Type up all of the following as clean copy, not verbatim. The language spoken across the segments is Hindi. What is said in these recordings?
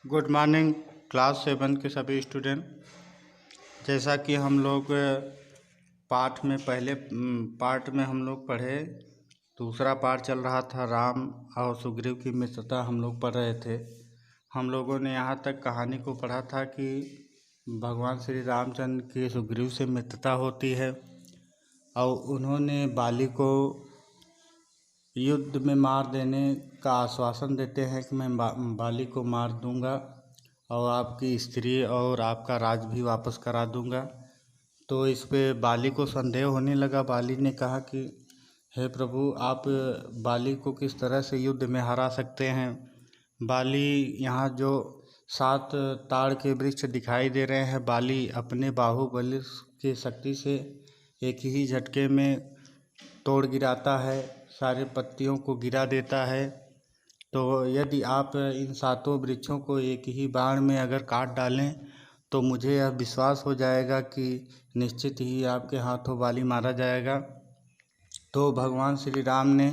गुड मॉर्निंग क्लास 7 के सभी स्टूडेंट। जैसा कि हम लोग पहले पार्ट में हम लोग पढ़े, दूसरा पार्ट चल रहा था राम और सुग्रीव की मित्रता हम लोग पढ़ रहे थे। हम लोगों ने यहाँ तक कहानी को पढ़ा था कि भगवान श्री रामचंद्र की सुग्रीव से मित्रता होती है और उन्होंने बाली को युद्ध में मार देने का आश्वासन देते हैं कि मैं बाली को मार दूंगा और आपकी स्त्री और आपका राज भी वापस करा दूंगा। तो इस पे बाली को संदेह होने लगा। बाली ने कहा कि हे प्रभु, आप बाली को किस तरह से युद्ध में हरा सकते हैं। बाली यहाँ जो 7 ताड़ के वृक्ष दिखाई दे रहे हैं, बाली अपने बाहुबल की शक्ति से एक ही झटके में तोड़ गिराता है, सारे पत्तियों को गिरा देता है। तो यदि आप इन 7 वृक्षों को एक ही बाण में अगर काट डालें तो मुझे यह विश्वास हो जाएगा कि निश्चित ही आपके हाथों बाली मारा जाएगा। तो भगवान श्री राम ने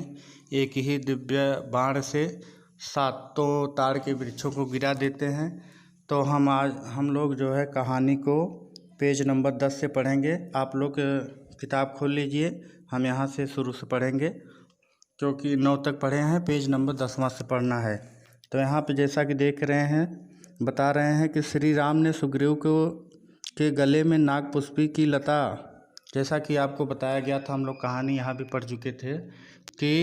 एक ही दिव्य बाण से 7 ताड़ के वृक्षों को गिरा देते हैं। तो हम लोग जो है कहानी को पेज नंबर 10 से पढ़ेंगे। आप लोग किताब खोल लीजिए, हम यहाँ से शुरू से पढ़ेंगे क्योंकि 9 तक पढ़े हैं, पेज नंबर 10वां से पढ़ना है। तो यहाँ पे जैसा कि देख रहे हैं, बता रहे हैं कि श्री राम ने सुग्रीव को के गले में नागपुष्पी की लता, जैसा कि आपको बताया गया था, हम लोग कहानी यहाँ भी पढ़ चुके थे कि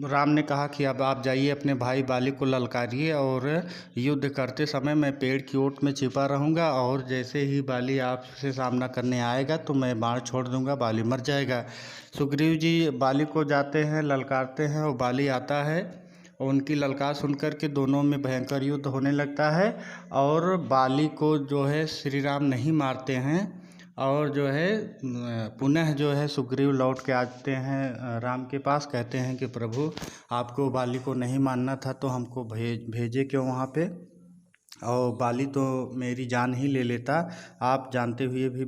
राम ने कहा कि अब आप जाइए अपने भाई बाली को ललकारिए और युद्ध करते समय मैं पेड़ की ओट में छिपा रहूँगा और जैसे ही बाली आपसे सामना करने आएगा तो मैं बाण छोड़ दूँगा, बाली मर जाएगा। सुग्रीव जी बाली को जाते हैं, ललकारते हैं और बाली आता है और उनकी ललकार सुनकर के दोनों में भयंकर युद्ध होने लगता है और बाली को जो है श्री राम नहीं मारते हैं और जो है पुनः जो है सुग्रीव लौट के आते हैं राम के पास। कहते हैं कि प्रभु, आपको बाली को नहीं मानना था तो हमको भेजे क्यों वहाँ पे, और बाली तो मेरी जान ही ले लेता, आप जानते हुए भी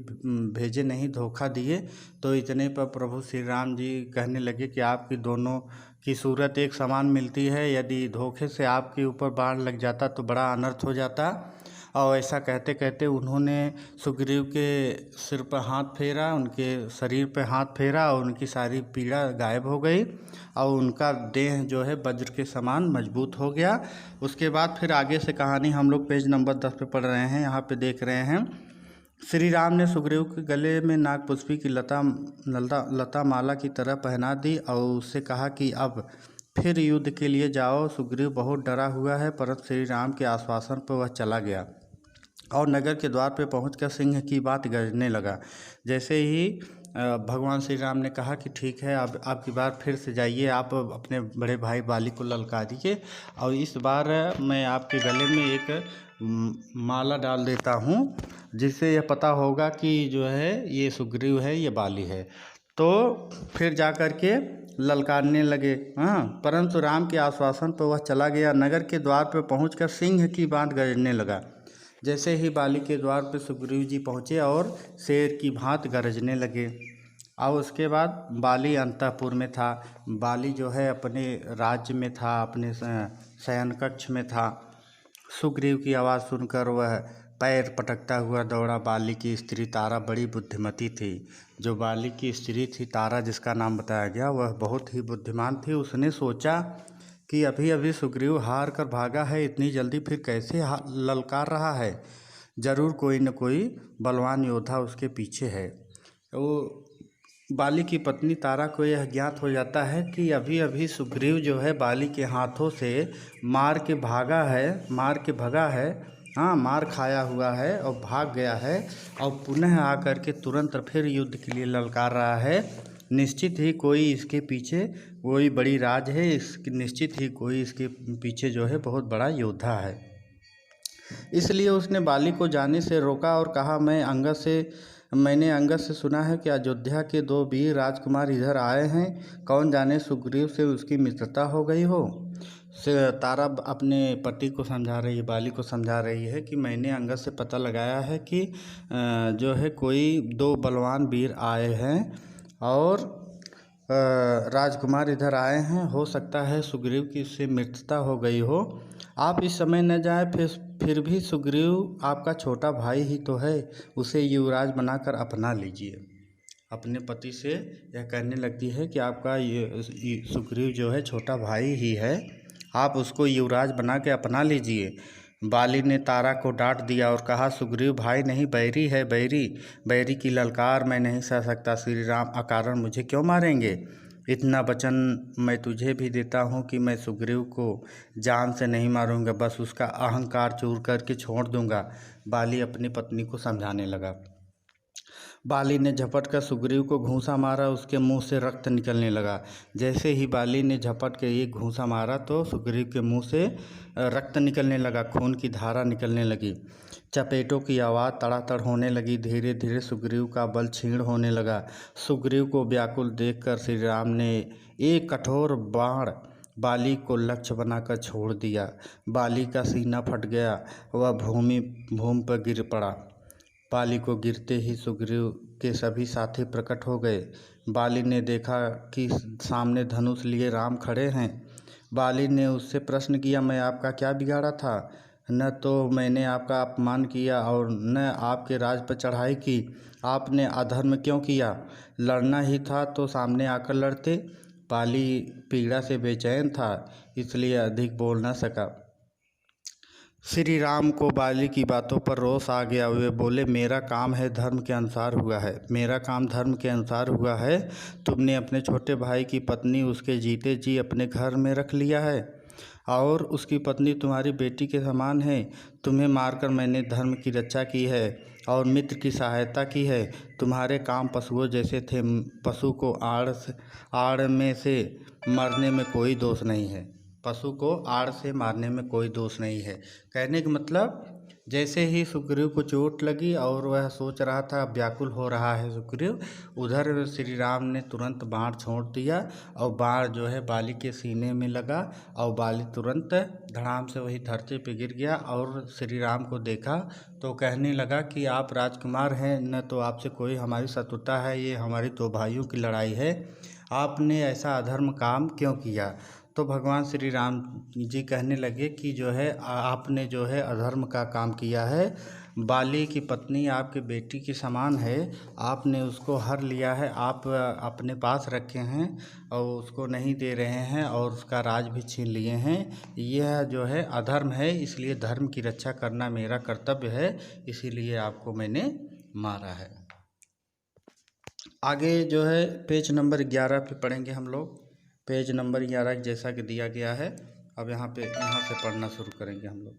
भेजे नहीं, धोखा दिए। तो इतने पर प्रभु श्री राम जी कहने लगे कि आपकी दोनों की सूरत एक समान मिलती है, यदि धोखे से आपके ऊपर बाण लग जाता तो बड़ा अनर्थ हो जाता। और ऐसा कहते कहते उन्होंने सुग्रीव के सिर पर हाथ फेरा, उनके शरीर पर हाथ फेरा और उनकी सारी पीड़ा गायब हो गई और उनका देह जो है वज्र के समान मजबूत हो गया। उसके बाद फिर आगे से कहानी हम लोग पेज नंबर 10 पे पढ़ रहे हैं। यहाँ पे देख रहे हैं, श्री राम ने सुग्रीव के गले में नागपुष्पी की लता माला की तरह पहना दी और उससे कहा कि अब फिर युद्ध के लिए जाओ। सुग्रीव बहुत डरा हुआ है, परंतु श्री राम के आश्वासन पर वह चला गया और नगर के द्वार पर पहुंचकर सिंह की बात गरजने लगा। जैसे ही भगवान श्री राम ने कहा कि ठीक है, अब आपकी बार फिर से जाइए, आप अपने बड़े भाई बाली को ललका दीजिए और इस बार मैं आपके गले में एक माला डाल देता हूँ जिससे यह पता होगा कि जो है ये सुग्रीव है, ये बाली है। तो फिर जा कर के ललकारने लगे। परंतु राम के आश्वासन पर वह चला गया। नगर के द्वार पर पहुंचकर सिंह की बात गरजने लगा। जैसे ही बाली के द्वार पर सुग्रीव जी पहुँचे और शेर की भांति गरजने लगे। और उसके बाद बाली अंतःपुर में था। बाली जो है अपने राज्य में था, अपने शयन कक्ष में था। सुग्रीव की आवाज़ सुनकर वह पैर पटकता हुआ दौड़ा। बाली की स्त्री तारा बड़ी बुद्धिमती थी। जो बाली की स्त्री थी तारा, जिसका नाम बताया गया, वह बहुत ही बुद्धिमान थी। उसने सोचा कि अभी अभी सुग्रीव हार कर भागा है, इतनी जल्दी फिर कैसे ललकार रहा है, जरूर कोई न कोई बलवान योद्धा उसके पीछे है। वो बाली की पत्नी तारा को यह ज्ञात हो जाता है कि अभी अभी सुग्रीव जो है बाली के हाथों से मार के भगा है, मार खाया हुआ है और भाग गया है और पुनः आकर के तुरंत फिर युद्ध के लिए ललकार रहा है। निश्चित ही कोई इसके पीछे कोई बड़ी राज है, निश्चित ही कोई इसके पीछे जो है बहुत बड़ा योद्धा है। इसलिए उसने बाली को जाने से रोका और कहा, मैंने अंगद से सुना है कि अयोध्या के 2 वीर राजकुमार इधर आए हैं, कौन जाने सुग्रीव से उसकी मित्रता हो गई हो। तारा अपने पति को समझा रही है, बाली को समझा रही है कि मैंने अंगद से पता लगाया है कि जो है कोई 2 बलवान वीर आए हैं और राजकुमार इधर आए हैं, हो सकता है सुग्रीव की उससे मित्रता हो गई हो आप इस समय न जाए, फिर भी सुग्रीव आपका छोटा भाई ही तो है, उसे युवराज बनाकर अपना लीजिए। अपने पति से यह कहने लगती है कि आपका ये सुग्रीव जो है छोटा भाई ही है, आप उसको युवराज बना के अपना लीजिए। बाली ने तारा को डांट दिया और कहा, सुग्रीव भाई नहीं बैरी है, बैरी। बैरी की ललकार मैं नहीं सह सकता। श्री राम अकारण मुझे क्यों मारेंगे? इतना वचन मैं तुझे भी देता हूँ कि मैं सुग्रीव को जान से नहीं मारूंगा, बस उसका अहंकार चूर करके छोड़ दूंगा। बाली अपनी पत्नी को समझाने लगा। बाली ने झपट कर सुग्रीव को घूंसा मारा, उसके मुंह से रक्त निकलने लगा। जैसे ही बाली ने झपट के एक घूंसा मारा तो सुग्रीव के मुंह से रक्त निकलने लगा, खून की धारा निकलने लगी। चपेटों की आवाज़ तड़ातड़ होने लगी। धीरे धीरे सुग्रीव का बल क्षीण होने लगा। सुग्रीव को व्याकुल देखकर श्री राम ने एक कठोर बाण बाली को लक्ष्य बनाकर छोड़ दिया। बाली का सीना फट गया, वह भूमि पर गिर पड़ा। बाली को गिरते ही सुग्रीव के सभी साथी प्रकट हो गए। बाली ने देखा कि सामने धनुष लिए राम खड़े हैं। बाली ने उससे प्रश्न किया, मैं आपका क्या बिगाड़ा था? न तो मैंने आपका अपमान किया और न आपके राज पर चढ़ाई की। आपने अधर्म क्यों किया? लड़ना ही था तो सामने आकर लड़ते। बाली पीड़ा से बेचैन था, इसलिए अधिक बोल न सका। श्री राम को बाली की बातों पर रोष आ गया। वे बोले, मेरा काम है धर्म के अनुसार हुआ है, मेरा काम धर्म के अनुसार हुआ है। तुमने अपने छोटे भाई की पत्नी उसके जीते जी अपने घर में रख लिया है और उसकी पत्नी तुम्हारी बेटी के समान है। तुम्हें मारकर मैंने धर्म की रक्षा की है और मित्र की सहायता की है। तुम्हारे काम पशुओं जैसे थे। पशु को आड़ में से मरने में कोई दोष नहीं है। पशु को आड़ से मारने में कोई दोष नहीं है। कहने का मतलब, जैसे ही सुग्रीव को चोट लगी और वह सोच रहा था, व्याकुल हो रहा है सुग्रीव, उधर श्री राम ने तुरंत बाण छोड़ दिया और बाण जो है बाली के सीने में लगा और बाली तुरंत धड़ाम से वही धरती पे गिर गया। और श्री राम को देखा तो कहने लगा कि आप राजकुमार हैं, न तो आपसे कोई हमारी शत्रुता है, ये हमारी दो भाइयों की लड़ाई है। आपने ऐसा अधर्म काम क्यों किया? तो भगवान श्री राम जी कहने लगे कि जो है आपने जो है अधर्म का काम किया है। बाली की पत्नी आपके बेटी के समान है, आपने उसको हर लिया है, आप अपने पास रखे हैं और उसको नहीं दे रहे हैं और उसका राज भी छीन लिए हैं। यह जो है अधर्म है, इसलिए धर्म की रक्षा करना मेरा कर्तव्य है, इसीलिए आपको मैंने मारा है। आगे जो है पेज नंबर 11 पे पढ़ेंगे हम लोग। पेज नंबर 11 जैसा कि दिया गया है, अब यहाँ से पढ़ना शुरू करेंगे हम लोग।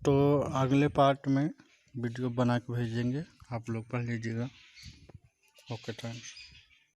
तो अगले पार्ट में वीडियो बना के भेजेंगे, आप लोग पढ़ लीजिएगा। Okay, thanks.